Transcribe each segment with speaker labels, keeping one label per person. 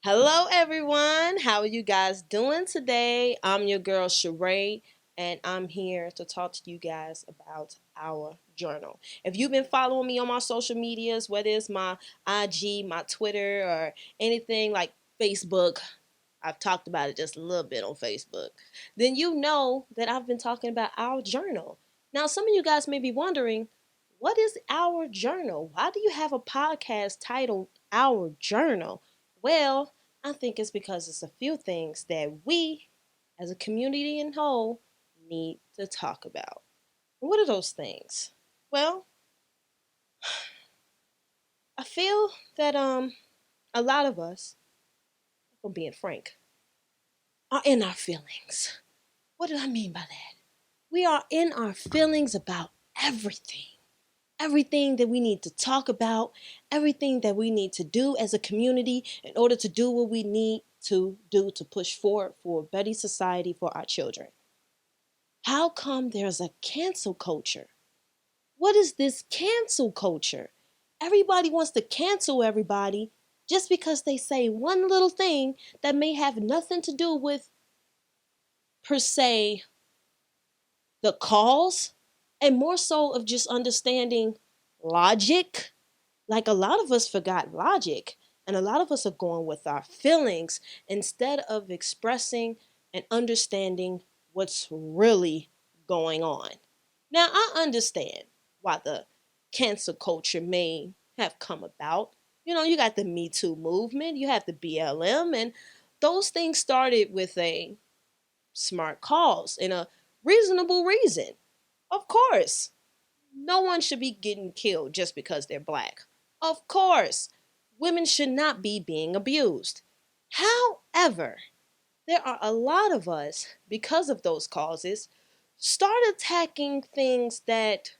Speaker 1: Hello, everyone. How are you guys doing today? I'm your girl, Sheree, and I'm here to talk to you guys about our journal. If you've been following me on my social medias, whether it's my IG, my Twitter, or anything like Facebook, I've talked about it just a little bit on Facebook, then you know that I've been talking about our journal. Now, some of you guys may be wondering, what is our journal? Why do you have a podcast titled Our Journal? Well, I think it's because it's a few things that we, as a community in whole, need to talk about. What are those things? Well, I feel that a lot of us, if I'm being frank, are in our feelings. What do I mean by that? We are in our feelings about everything. Everything that we need to talk about, everything that we need to do as a community in order to do what we need to do to push forward for a better society for our children. How come there's a cancel culture? What is this cancel culture? Everybody wants to cancel everybody just because they say one little thing that may have nothing to do with, per se, the cause, and more so of just understanding logic. Like a lot of us forgot logic, and a lot of us are going with our feelings instead of expressing and understanding what's really going on. Now, I understand why the cancel culture may have come about. You know, you got the Me Too movement, you have the BLM, and those things started with a smart cause and a reasonable reason. Of course, no one should be getting killed just because they're black. Of course, women should not be being abused. However, there are a lot of us, because of those causes, start attacking things that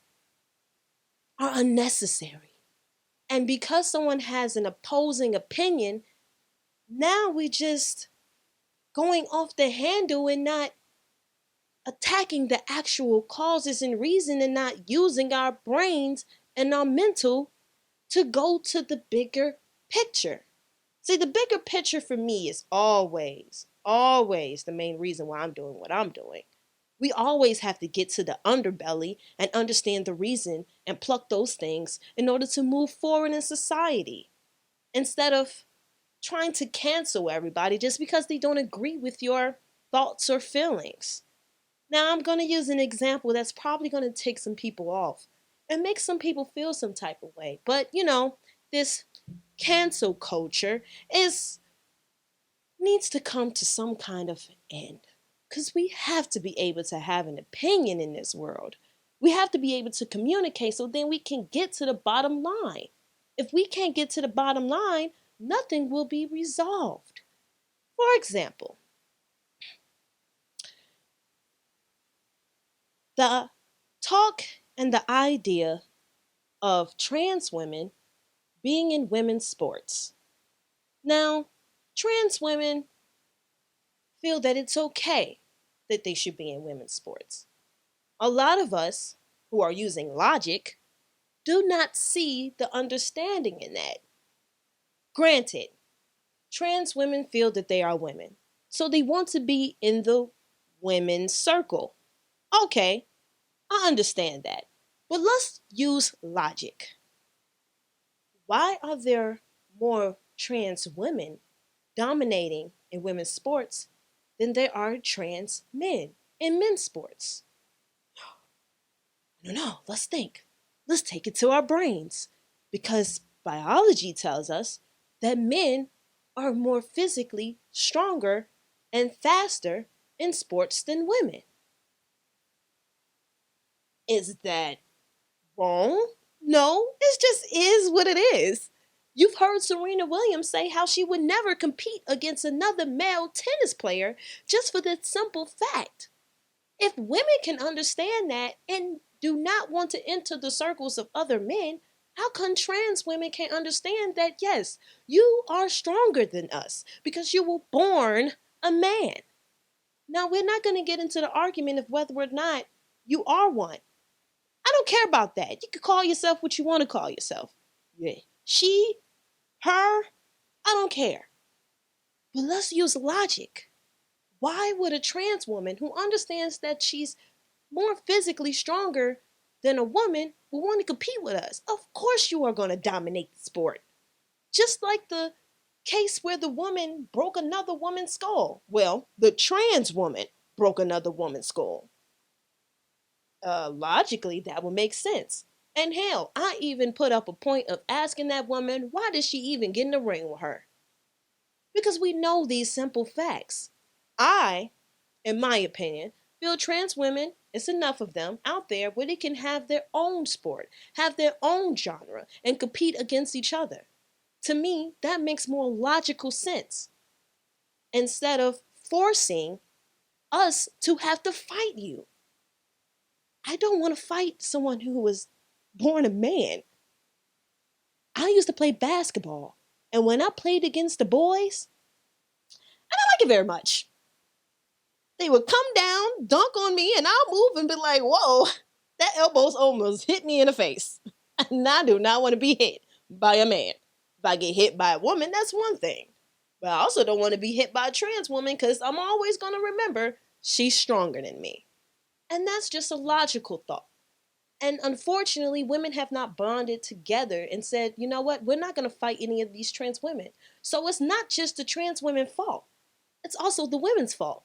Speaker 1: are unnecessary. And because someone has an opposing opinion, now we just going off the handle and not attacking the actual causes and reason and not using our brains and our mental to go to the bigger picture. See, the bigger picture for me is always the main reason why I'm doing what I'm doing. We always have to get to the underbelly and understand the reason and pluck those things in order to move forward in society instead of trying to cancel everybody just because they don't agree with your thoughts or feelings. Now, I'm going to use an example that's probably going to take some people off and make some people feel some type of way. But, this cancel culture is needs to come to some kind of end because we have to be able to have an opinion in this world. We have to be able to communicate so then we can get to the bottom line. If we can't get to the bottom line, nothing will be resolved. For example, the talk and the idea of trans women being in women's sports. Now, trans women feel that it's okay that they should be in women's sports. A lot of us who are using logic do not see the understanding in that. Granted, trans women feel that they are women, so they want to be in the women's circle. Okay, I understand that. But let's use logic. Why are there more trans women dominating in women's sports than there are trans men in men's sports? No, no, let's think. Let's take it to our brains. Because biology tells us that men are more physically stronger and faster in sports than women. Is that wrong? No, it just is what it is. You've heard Serena Williams say how she would never compete against another male tennis player just for the simple fact. If women can understand that and do not want to enter the circles of other men, how come trans women can't understand that, yes, you are stronger than us because you were born a man? Now, we're not going to get into the argument of whether or not you are one. I don't care about that. You can call yourself what you want to call yourself. Yeah. She, her, I don't care. But let's use logic. Why would a trans woman who understands that she's more physically stronger than a woman will want to compete with us? Of course, you are going to dominate the sport. Just like the case where the woman broke another woman's skull. Well, the trans woman broke another woman's skull. Logically, that would make sense. And hell, I even put up a point of asking that woman, why did she even get in the ring with her? Because we know these simple facts. I, in my opinion, feel trans women, it's enough of them out there where they can have their own sport, have their own genre, and compete against each other. To me, that makes more logical sense instead of forcing us to have to fight you. I don't want to fight someone who was born a man. I used to play basketball, and when I played against the boys, I didn't like it very much. They would come down, dunk on me, and I'll move and be like, whoa, that elbow's almost hit me in the face. And I do not want to be hit by a man. If I get hit by a woman, that's one thing. But I also don't want to be hit by a trans woman because I'm always going to remember she's stronger than me. And that's just a logical thought. And unfortunately, women have not bonded together and said, you know what, we're not going to fight any of these trans women. So it's not just the trans women's fault, it's also the women's fault.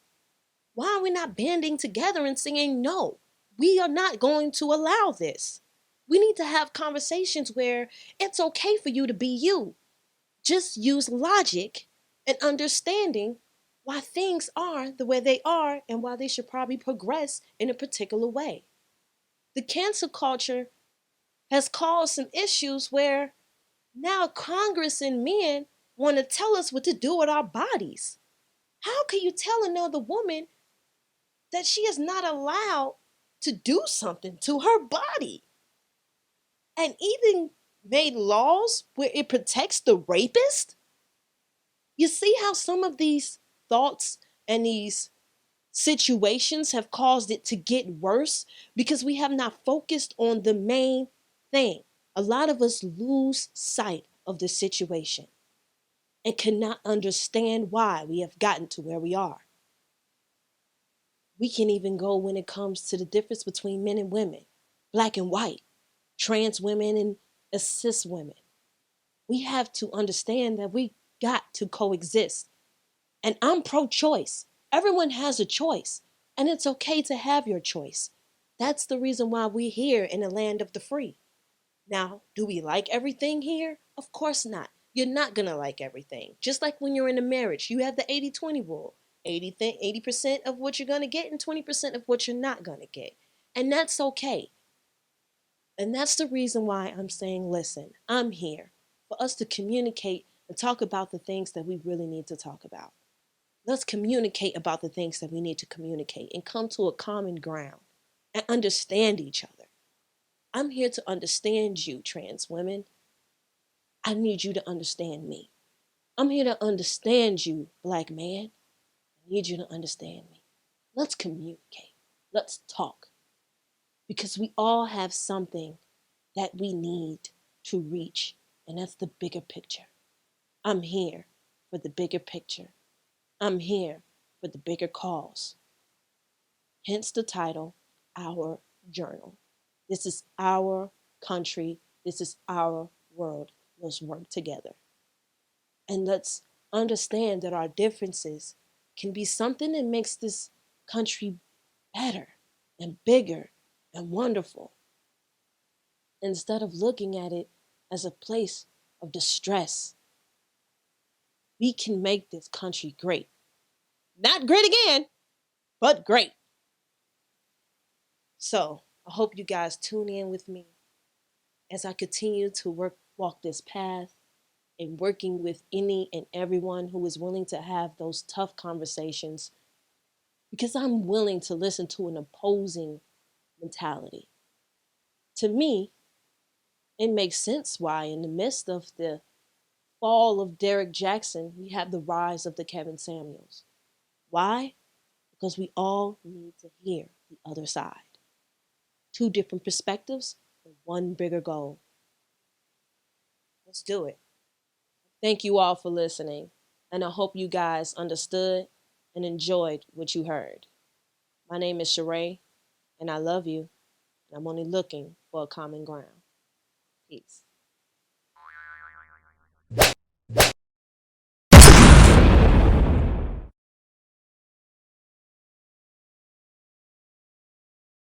Speaker 1: Why are we not banding together and saying, no, we are not going to allow this? We need to have conversations where it's okay for you to be you. Just use logic and understanding why things are the way they are and why they should probably progress in a particular way. The cancel culture has caused some issues where now Congress and men want to tell us what to do with our bodies. How can you tell another woman that she is not allowed to do something to her body? And even made laws where it protects the rapist? You see how some of these thoughts and these situations have caused it to get worse because we have not focused on the main thing. A lot of us lose sight of the situation and cannot understand why we have gotten to where we are. We can even go when it comes to the difference between men and women, black and white, trans women and cis women. We have to understand that we got to coexist. And I'm pro-choice. Everyone has a choice, and it's okay to have your choice. That's the reason why we're here in the land of the free. Now, do we like everything here? Of course not. You're not going to like everything. Just like when you're in a marriage, you have the 80-20 rule. 80% of what you're going to get and 20% of what you're not going to get. And that's okay. And that's the reason why I'm saying, listen, I'm here for us to communicate and talk about the things that we really need to talk about. Let's communicate about the things that we need to communicate and come to a common ground and understand each other. I'm here to understand you, trans women. I need you to understand me. I'm here to understand you, black man. I need you to understand me. Let's communicate. Let's talk. Because we all have something that we need to reach, and that's the bigger picture. I'm here for the bigger picture. I'm here for the bigger cause. Hence the title, Our Journal. This is our country. This is our world. Let's work together. And let's understand that our differences can be something that makes this country better and bigger and wonderful. Instead of looking at it as a place of distress, we can make this country great. Not great again, but great. So I hope you guys tune in with me as I continue to walk this path and working with any and everyone who is willing to have those tough conversations, because I'm willing to listen to an opposing mentality. To me, it makes sense why in the midst of the fall of Derrick Jackson, we have the rise of the Kevin Samuels. Why? Because we all need to hear the other side. Two different perspectives, but one bigger goal. Let's do it. Thank you all for listening. And I hope you guys understood and enjoyed what you heard. My name is Sheree, and I love you. And I'm only looking for a common ground. Peace.